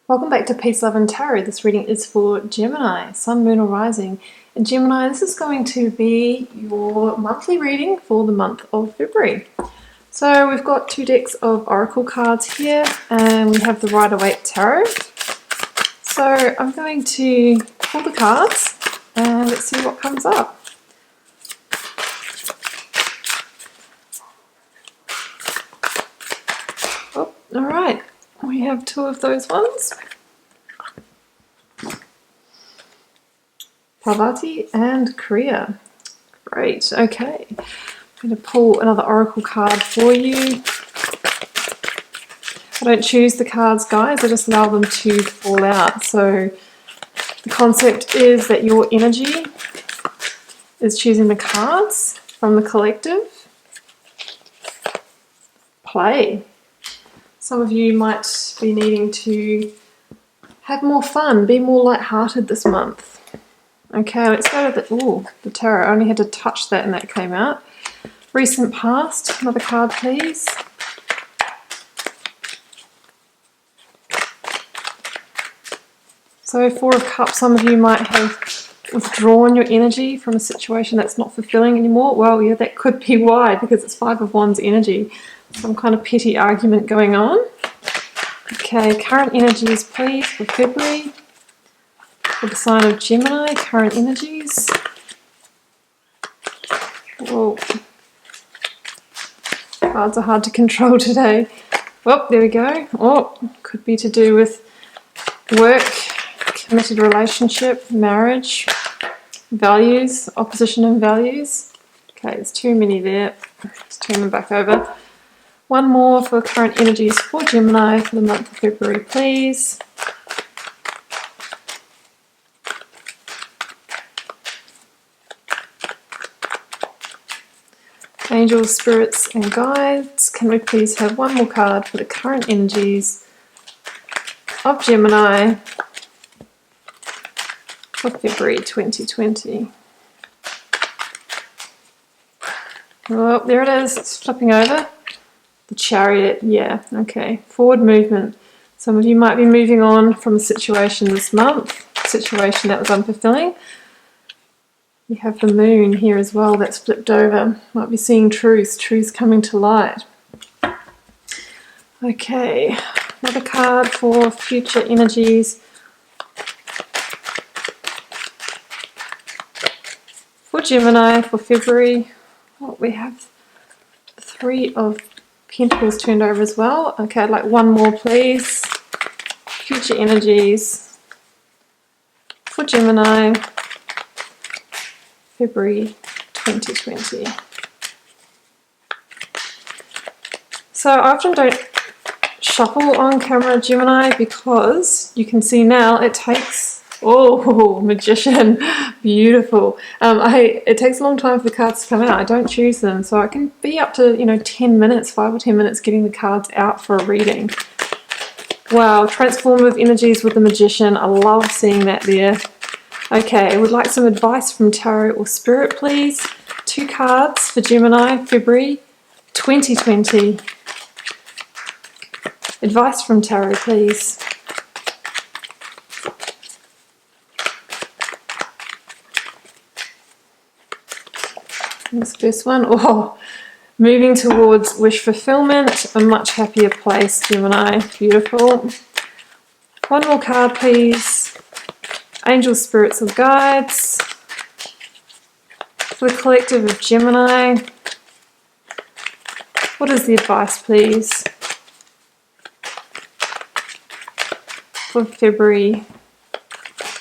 Welcome back to Peace, Love and Tarot. This reading is for Gemini, Sun, Moon or Rising. And Gemini, this is going to be your monthly reading for the month of February. So we've got two decks of oracle cards here and we have the Rider-Waite Tarot. So I'm going to pull the cards and let's see what comes up. Oh, all right. We have two of those ones. Parvati and Kriya. Great, okay. I'm going to pull another oracle card for you. I don't choose the cards, guys. I just allow them to fall out. So the concept is that your energy is choosing the cards from the collective. Play. Some of you might be needing to have more fun, be more lighthearted this month. Okay, let's go to the tarot. I only had to touch that and that came out. Recent past, another card please. So Four of Cups, some of you might have withdrawn your energy from a situation that's not fulfilling anymore. Well, yeah, that could be why, because it's Five of Wands energy. Some kind of petty argument going on. Okay, current energies please for February. For the sign of Gemini, current energies. Whoa. Cards are hard to control today. Well, there we go. Oh, could be to do with work, committed relationship, marriage, values, opposition and values. Okay, there's too many there. Let's turn them back over. One more for current energies for Gemini for the month of February, please. Angels, spirits and guides, can we please have one more card for the current energies of Gemini for February 2020. Oh, there it is, it's flipping over. The Chariot, yeah, okay. Forward movement. Some of you might be moving on from a situation this month, a situation that was unfulfilling. We have the Moon here as well, that's flipped over. Might be seeing truth coming to light. Okay, another card for future energies. For Gemini for February, we have the Three of Pentacles turned over as well. Okay, I'd like one more please. Future energies for Gemini. February 2020. So I often don't shuffle on camera, Gemini, because you can see now it takes, oh, Magician, beautiful. It takes a long time for the cards to come out. I don't choose them, so I can be up to 10 minutes, 5 or 10 minutes getting the cards out for a reading. Wow, transformative energies with the Magician. I love seeing that there. Okay, I would like some advice from Tarot or Spirit, please. Two cards for Gemini, February 2020. Advice from Tarot, please. This first one, oh, moving towards wish fulfillment, a much happier place, Gemini. Beautiful. One more card, please. Angels, spirits or guides for the collective of Gemini. What is the advice, please, for February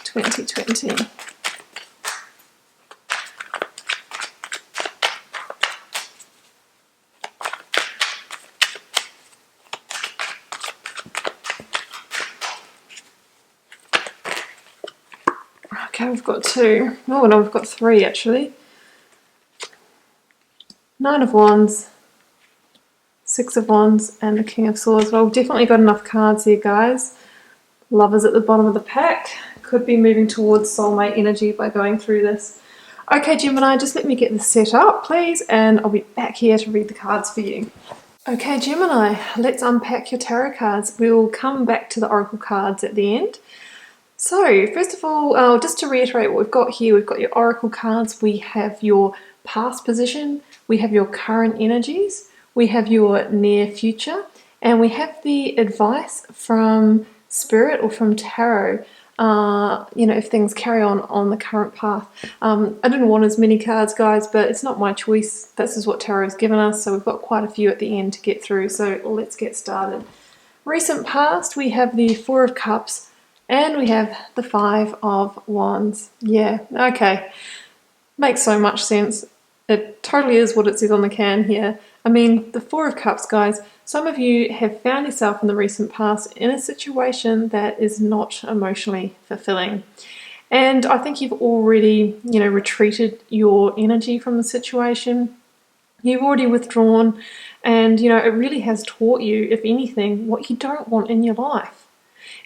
2020? Okay, we've got two. Oh no, we've got three actually. Nine of Wands, Six of Wands, and the King of Swords. Well, we've definitely got enough cards here, guys. Lovers at the bottom of the pack. Could be moving towards soulmate energy by going through this. Okay, Gemini, just let me get this set up, please, and I'll be back here to read the cards for you. Okay, Gemini, let's unpack your tarot cards. We'll come back to the oracle cards at the end. So, first of all, just to reiterate what we've got here, we've got your oracle cards, we have your past position, we have your current energies, we have your near future, and we have the advice from Spirit or from Tarot. If things carry on the current path. I didn't want as many cards, guys, but it's not my choice. This is what Tarot's given us, so we've got quite a few at the end to get through, so let's get started. Recent past, we have the Four of Cups, and we have the Five of Wands. Yeah, okay. Makes so much sense. It totally is what it says on the can here. I mean, the Four of Cups, guys, some of you have found yourself in the recent past in a situation that is not emotionally fulfilling. And I think you've already, retreated your energy from the situation. You've already withdrawn, and, it really has taught you, if anything, what you don't want in your life.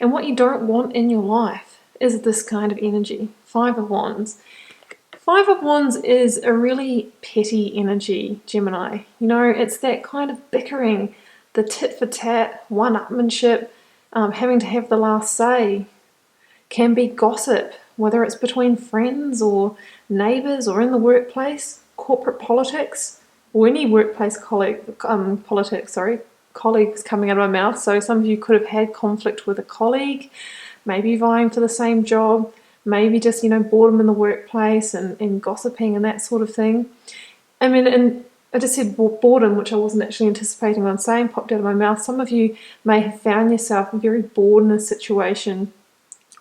And what you don't want in your life is this kind of energy. Five of Wands. Five of Wands is a really petty energy, Gemini. It's that kind of bickering, the tit for tat, one-upmanship, having to have the last say. Can be gossip, whether it's between friends or neighbours or in the workplace, corporate politics, or any workplace colleagues coming out of my mouth. So some of you could have had conflict with a colleague, maybe vying for the same job, maybe just, boredom in the workplace and gossiping and that sort of thing. I mean, and I just said boredom, which I wasn't actually anticipating on saying, popped out of my mouth. Some of you may have found yourself very bored in a situation.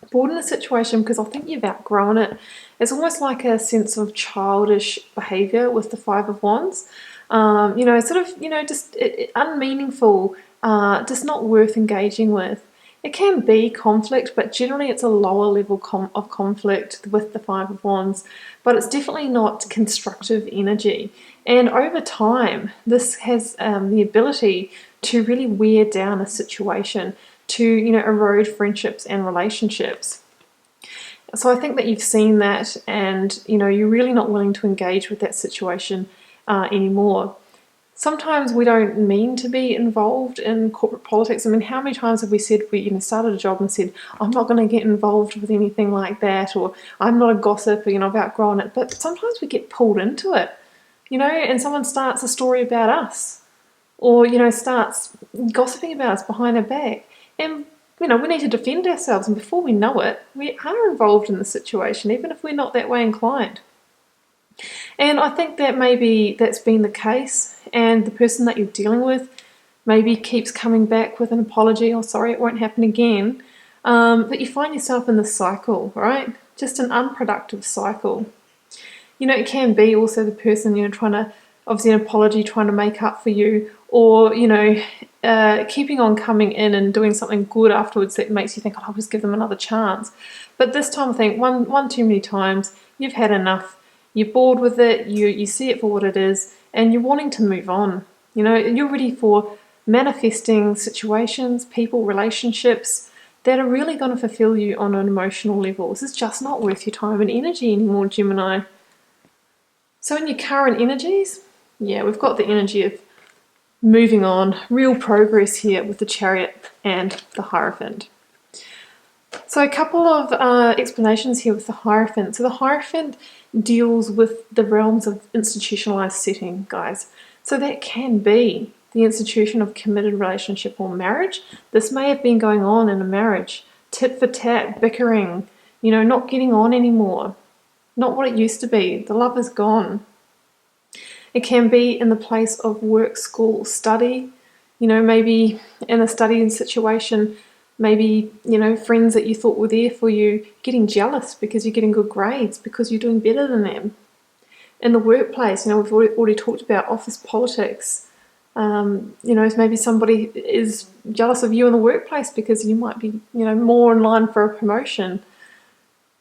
Bored in a situation because I think you've outgrown it. It's almost like a sense of childish behaviour with the Five of Wands. Just unmeaningful, just not worth engaging with. It can be conflict, but generally it's a lower level of conflict with the Five of Wands, but it's definitely not constructive energy. And over time, this has the ability to really wear down a situation, to erode friendships and relationships. So I think that you've seen that, and you're really not willing to engage with that situation anymore. Sometimes we don't mean to be involved in corporate politics. I mean, how many times have we said, we started a job and said, I'm not going to get involved with anything like that, or I'm not a gossip, or I've outgrown it. But sometimes we get pulled into it, and someone starts a story about us, or starts gossiping about us behind our back, and we need to defend ourselves, and before we know it, we are involved in the situation, even if we're not that way inclined. And I think that maybe that's been the case, and the person that you're dealing with maybe keeps coming back with an apology, or sorry, it won't happen again. But you find yourself in this cycle, right? Just an unproductive cycle. It can be also the person, trying to, obviously an apology, trying to make up for you, or, keeping on coming in and doing something good afterwards that makes you think, oh, I'll just give them another chance. But this time I think one too many times, you've had enough. You're bored with it, you see it for what it is, and you're wanting to move on. You're ready for manifesting situations, people, relationships that are really going to fulfill you on an emotional level. This is just not worth your time and energy anymore, Gemini. So in your current energies, yeah, we've got the energy of moving on, real progress here with the Chariot and the Hierophant. So a couple of explanations here with the Hierophant. So the Hierophant deals with the realms of institutionalized setting, guys. So that can be the institution of committed relationship or marriage. This may have been going on in a marriage. Tit for tat, bickering, not getting on anymore. Not what it used to be. The love is gone. It can be in the place of work, school, study. Maybe in a studying situation, maybe, friends that you thought were there for you getting jealous because you're getting good grades, because you're doing better than them. In the workplace, we've already talked about office politics. Maybe somebody is jealous of you in the workplace because you might be, more in line for a promotion.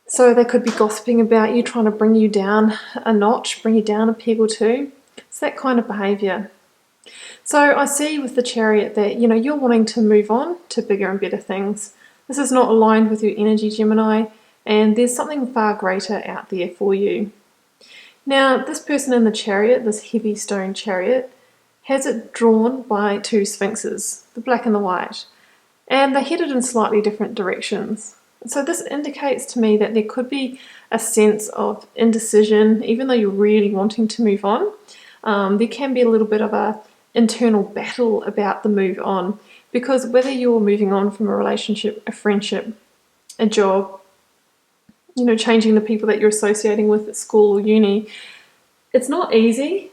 So they could be gossiping about you, trying to bring you down a notch, bring you down a peg or two. It's that kind of behaviour. So I see with the Chariot that, you're wanting to move on to bigger and better things. This is not aligned with your energy, Gemini, and there's something far greater out there for you. Now, this person in the Chariot, this heavy stone chariot, has it drawn by two sphinxes, the black and the white, and they're headed in slightly different directions. So this indicates to me that there could be a sense of indecision, even though you're really wanting to move on. There can be a little bit of a internal battle about the move on, because whether you're moving on from a relationship, a friendship, a job, changing the people that you're associating with at school or uni, it's not easy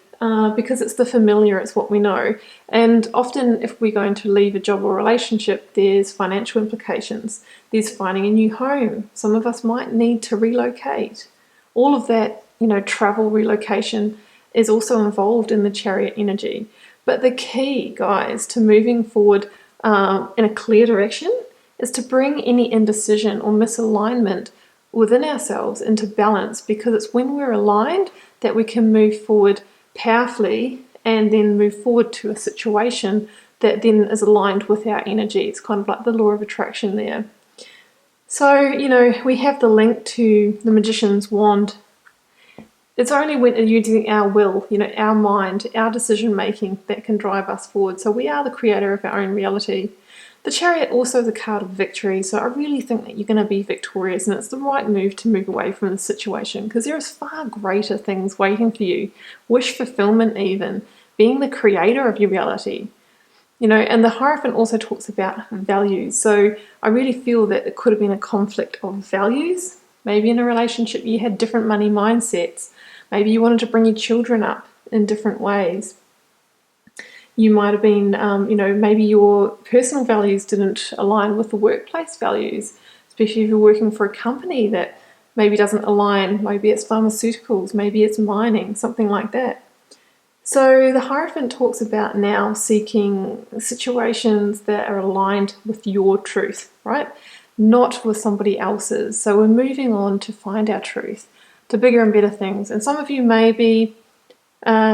because it's the familiar, it's what we know. And often if we're going to leave a job or relationship, there's financial implications. There's finding a new home. Some of us might need to relocate. All of that, travel, relocation is also involved in the Chariot energy. But the key, guys, to moving forward in a clear direction is to bring any indecision or misalignment within ourselves into balance, because it's when we're aligned that we can move forward powerfully and then move forward to a situation that then is aligned with our energy. It's kind of like the law of attraction there. So, we have the link to the Magician's wand. It's only when using our will, our mind, our decision making that can drive us forward. So we are the creator of our own reality. The Chariot also is a card of victory, so I really think that you're going to be victorious, and it's the right move to move away from the situation, because there is far greater things waiting for you. Wish fulfillment even, being the creator of your reality. And the Hierophant also talks about values, so I really feel that it could have been a conflict of values. Maybe in a relationship you had different money mindsets. Maybe you wanted to bring your children up in different ways. You might have been, maybe your personal values didn't align with the workplace values, especially if you're working for a company that maybe doesn't align. Maybe it's pharmaceuticals, maybe it's mining, something like that. So the Hierophant talks about now seeking situations that are aligned with your truth, right? Not with somebody else's. So we're moving on to find our truth, to bigger and better things. And some of you may be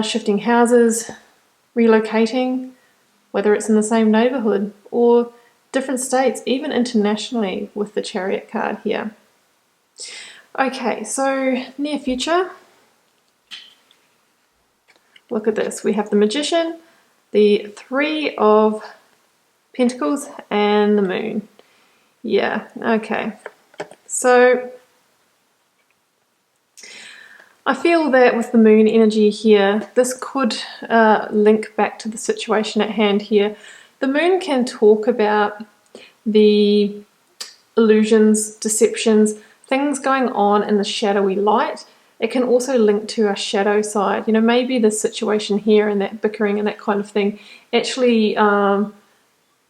shifting houses, relocating, whether it's in the same neighborhood or different states, even internationally with the Chariot card here. Okay, so near future, look at this. We have the Magician, the Three of Pentacles, and the Moon. Yeah, okay. So I feel that with the Moon energy here, this could link back to the situation at hand here. The Moon can talk about the illusions, deceptions, things going on in the shadowy light. It can also link to our shadow side. Maybe the situation here and that bickering and that kind of thing actually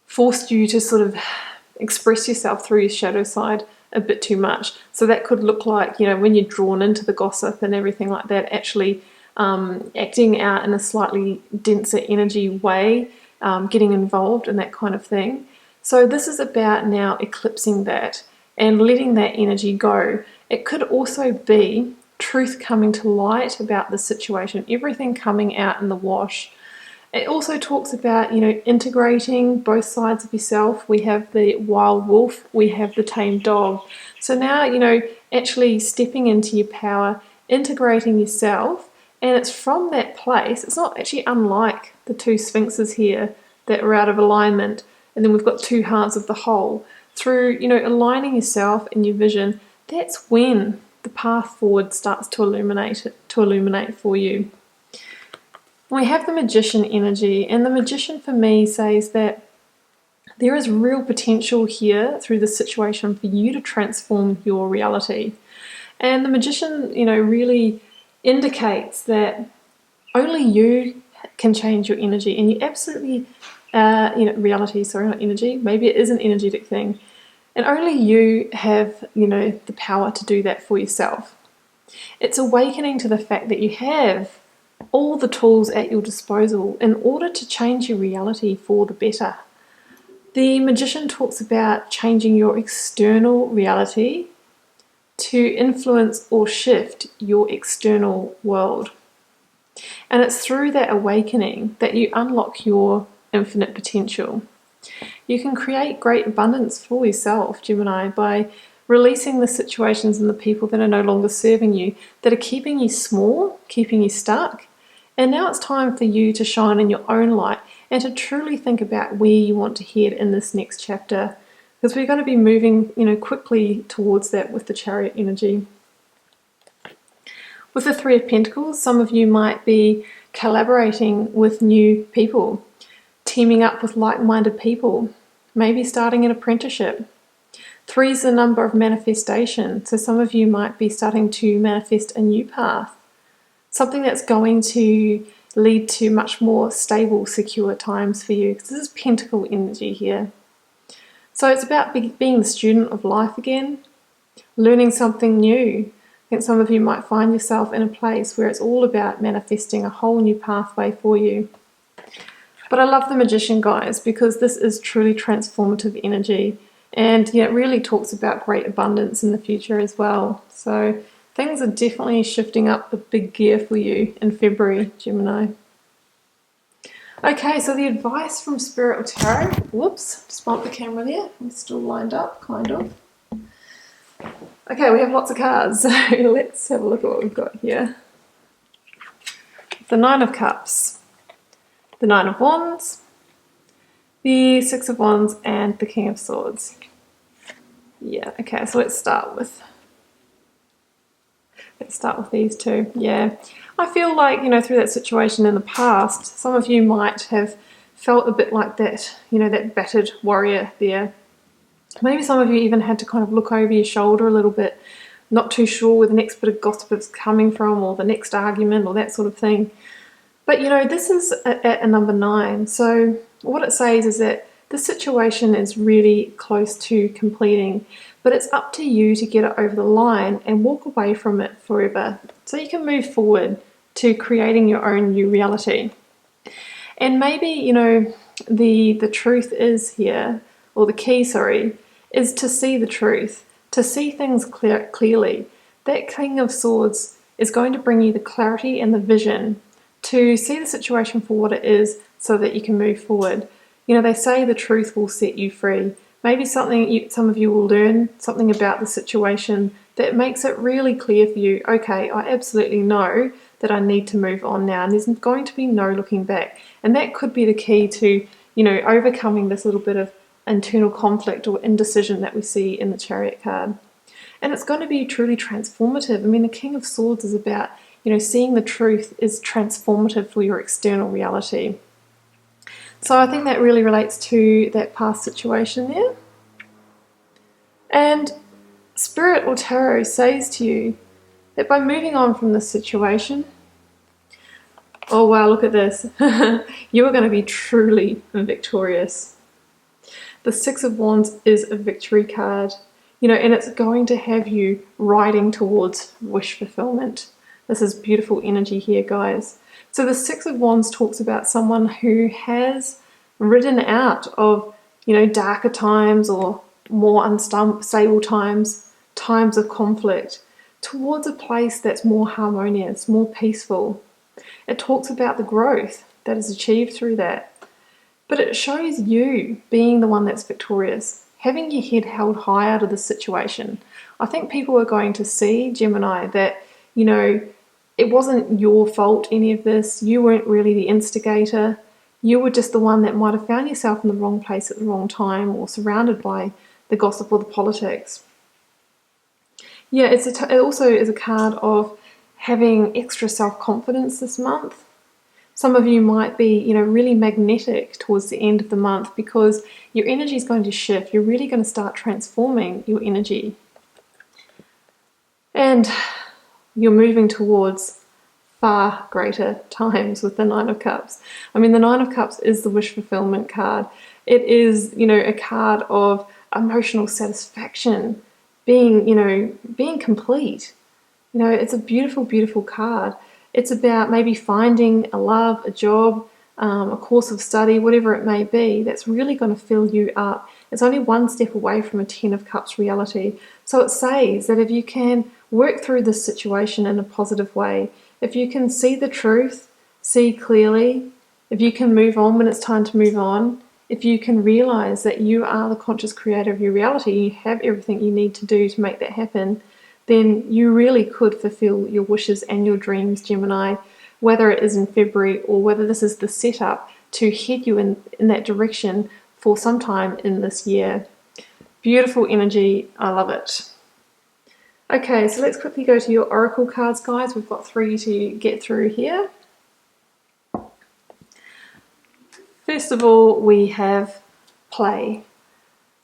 forced you to sort of express yourself through your shadow side a bit too much. So that could look like, when you're drawn into the gossip and everything like that, actually acting out in a slightly denser energy way, getting involved in that kind of thing. So this is about now eclipsing that and letting that energy go. It could also be truth coming to light about the situation, everything coming out in the wash. It also talks about, integrating both sides of yourself. We have the wild wolf, we have the tamed dog. So now, actually stepping into your power, integrating yourself, and it's from that place. It's not actually unlike the two sphinxes here that are out of alignment, and then we've got two halves of the whole. Through, aligning yourself and your vision, that's when the path forward starts to illuminate for you. We have the Magician energy, and the Magician for me says that there is real potential here through this situation for you to transform your reality. And the Magician, really indicates that only you can change your energy, and you absolutely, reality, sorry, not energy, maybe it is an energetic thing, and only you have, the power to do that for yourself. It's awakening to the fact that you have all the tools at your disposal in order to change your reality for the better. The Magician talks about changing your external reality to influence or shift your external world. And it's through that awakening that you unlock your infinite potential. You can create great abundance for yourself, Gemini, by releasing the situations and the people that are no longer serving you, that are keeping you small, keeping you stuck, And now it's time for you to shine in your own light and to truly think about where you want to head in this next chapter, because we're going to be moving, quickly towards that with the Chariot energy. With the Three of Pentacles, some of you might be collaborating with new people, teaming up with like-minded people, maybe starting an apprenticeship. 3 is the number of manifestation, so some of you might be starting to manifest a new path, something that's going to lead to much more stable, secure times for you, because this is Pentacle energy here. So it's about being the student of life again, learning something new. I think some of you might find yourself in a place where it's all about manifesting a whole new pathway for you. But I love the Magician, guys, because this is truly transformative energy, and it really talks about great abundance in the future as well. So things are definitely shifting up a big gear for you in February, Gemini. Okay, so the advice from Spirit or Tarot. Whoops, just bumped the camera there. We're still lined up, kind of. Okay, we have lots of cards, so let's have a look at what we've got here. The Nine of Cups, the Nine of Wands, the Six of Wands, and the King of Swords. Yeah, okay, so let's start with these two. Yeah, I feel like, through that situation in the past, some of you might have felt a bit like that, that battered warrior there. Maybe some of you even had to kind of look over your shoulder a little bit, not too sure where the next bit of gossip is coming from, or the next argument, or that sort of thing. But this is at a number 9, so what it says is that the situation is really close to completing, but it's up to you to get it over the line and walk away from it forever, so you can move forward to creating your own new reality. And maybe, the truth is here, or the key, sorry, is to see the truth, to see things clearly. That King of Swords is going to bring you the clarity and the vision to see the situation for what it is, so that you can move forward. They say the truth will set you free. Maybe some of you will learn something about the situation that makes it really clear for you, okay, I absolutely know that I need to move on now, and there's going to be no looking back. And that could be the key to, overcoming this little bit of internal conflict or indecision that we see in the Chariot card. And it's going to be truly transformative. I mean, the King of Swords is about, seeing the truth is transformative for your external reality. So I think that really relates to that past situation there. And Spirit or Tarot says to you that by moving on from this situation, oh wow, look at this, you are going to be truly victorious. The Six of Wands is a victory card, and it's going to have you riding towards wish fulfillment. This is beautiful energy here, guys. So the Six of Wands talks about someone who has ridden out of, darker times or more unstable times, times of conflict, towards a place that's more harmonious, more peaceful. It talks about the growth that is achieved through that. But it shows you being the one that's victorious, having your head held high out of the situation. I think people are going to see, Gemini, that, it wasn't your fault, any of this. You weren't really the instigator. You were just the one that might have found yourself in the wrong place at the wrong time, or surrounded by the gossip or the politics. Yeah, it also is a card of having extra self-confidence this month. Some of you might be, really magnetic towards the end of the month, because your energy is going to shift. You're really going to start transforming your energy. And you're moving towards far greater times with the Nine of Cups. I mean, the Nine of Cups is the wish fulfillment card. It is, a card of emotional satisfaction, being complete. It's a beautiful, beautiful card. It's about maybe finding a love, a job, a course of study, whatever it may be, that's really going to fill you up. It's only one step away from a Ten of Cups reality. So it says that if you can work through this situation in a positive way, if you can see the truth, see clearly, if you can move on when it's time to move on, if you can realize that you are the conscious creator of your reality, you have everything you need to do to make that happen, then you really could fulfill your wishes and your dreams, Gemini, whether it is in February or whether this is the setup to head you in that direction for some time in this year. Beautiful energy, I love it. Okay, so let's quickly go to your oracle cards, guys. We've got 3 to get through here. First of all, we have play.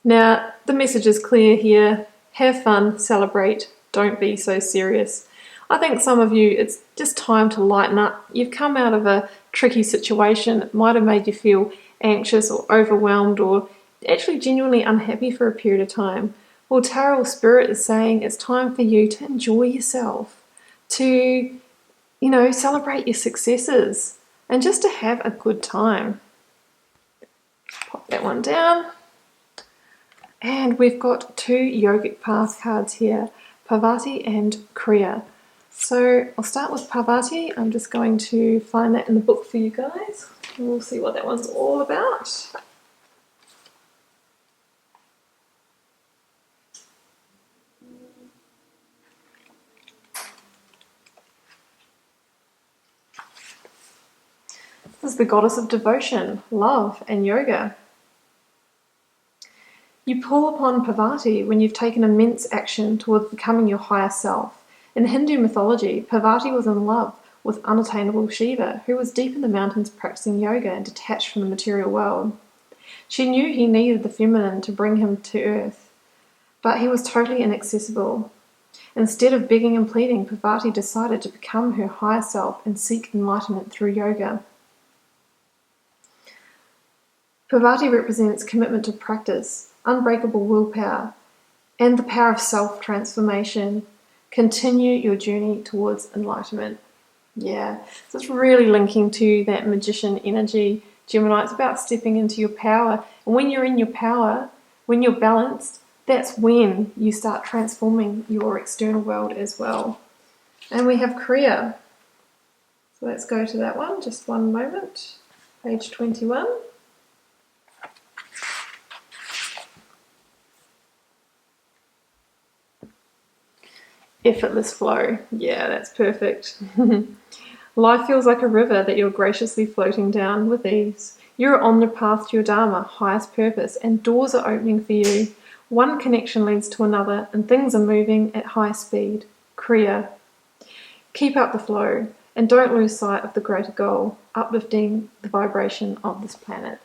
Now, the message is clear here. Have fun, celebrate, don't be so serious. I think some of you, it's just time to lighten up. You've come out of a tricky situation. It might have made you feel anxious or overwhelmed or actually genuinely unhappy for a period of time. Well, Tarot Spirit is saying it's time for you to enjoy yourself, to, celebrate your successes and just to have a good time. Pop that one down. And we've got 2 yogic path cards here, Parvati and Kriya. So I'll start with Parvati. I'm just going to find that in the book for you guys. And we'll see what that one's all about. This is the goddess of devotion, love, and yoga. You pull upon Parvati when you've taken immense action towards becoming your higher self. In Hindu mythology, Parvati was in love with unattainable Shiva, who was deep in the mountains practicing yoga and detached from the material world. She knew he needed the feminine to bring him to earth, but he was totally inaccessible. Instead of begging and pleading, Parvati decided to become her higher self and seek enlightenment through yoga. Parvati represents commitment to practice, unbreakable willpower, and the power of self-transformation. Continue your journey towards enlightenment. Yeah, so it's really linking to that magician energy, Gemini. It's about stepping into your power. And when you're in your power, when you're balanced, that's when you start transforming your external world as well. And we have Kriya. So let's go to that one, just one moment. Page 21. Effortless flow. Yeah, that's perfect. Life feels like a river that you're graciously floating down with ease. You're on the path to your Dharma, highest purpose, and doors are opening for you. One connection leads to another, and things are moving at high speed. Kriya. Keep up the flow, and don't lose sight of the greater goal, uplifting the vibration of this planet.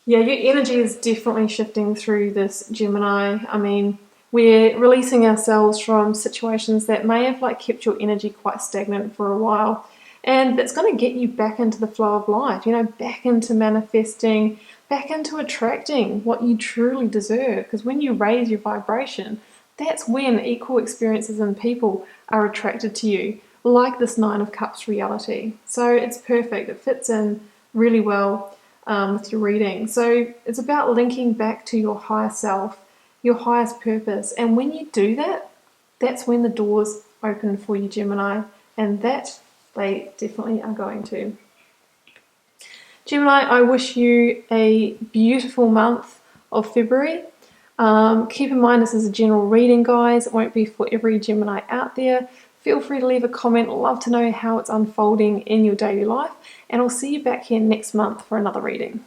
Yeah, your energy is definitely shifting through this, Gemini. I mean, we're releasing ourselves from situations that may have kept your energy quite stagnant for a while. And that's going to get you back into the flow of life, back into manifesting, back into attracting what you truly deserve. Because when you raise your vibration, that's when equal experiences and people are attracted to you, like this 9 of Cups reality. So it's perfect. It fits in really well with your reading. So it's about linking back to your higher self, your highest purpose. And when you do that, that's when the doors open for you, Gemini. And that they definitely are going to. Gemini, I wish you a beautiful month of February. Keep in mind this is a general reading, guys. It won't be for every Gemini out there. Feel free to leave a comment. I'd love to know how it's unfolding in your daily life. And I'll see you back here next month for another reading.